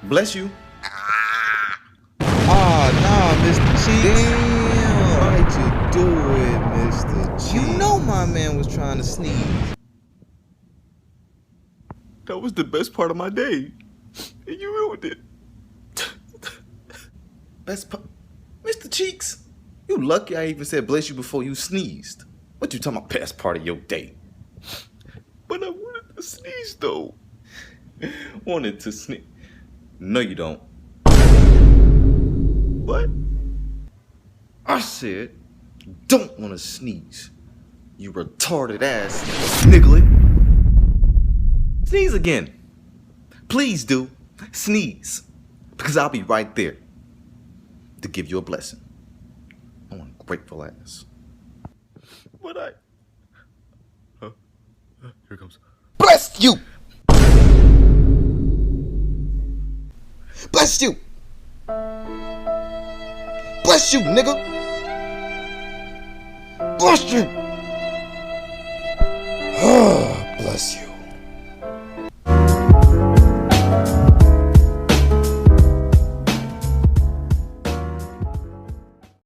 Bless you. Oh, nah, Mr. Cheeks. Damn. Why'd you do it, Mr. Cheeks? You know my man was trying to sneeze. That was the best part of my day. And you ruined it. Best part? Mr. Cheeks, you lucky I even said bless you before you sneezed. What you talking about best part of your day? But I wanted to sneeze though. Wanted to sneeze. No, you don't. What? I said, don't want to sneeze. You retarded ass niggly. Sneeze again. Please do. Sneeze. Because I'll be right there to give you a blessing. I want a grateful ass. But here it comes. Bless you! Bless you! Bless you, nigga! Bless you!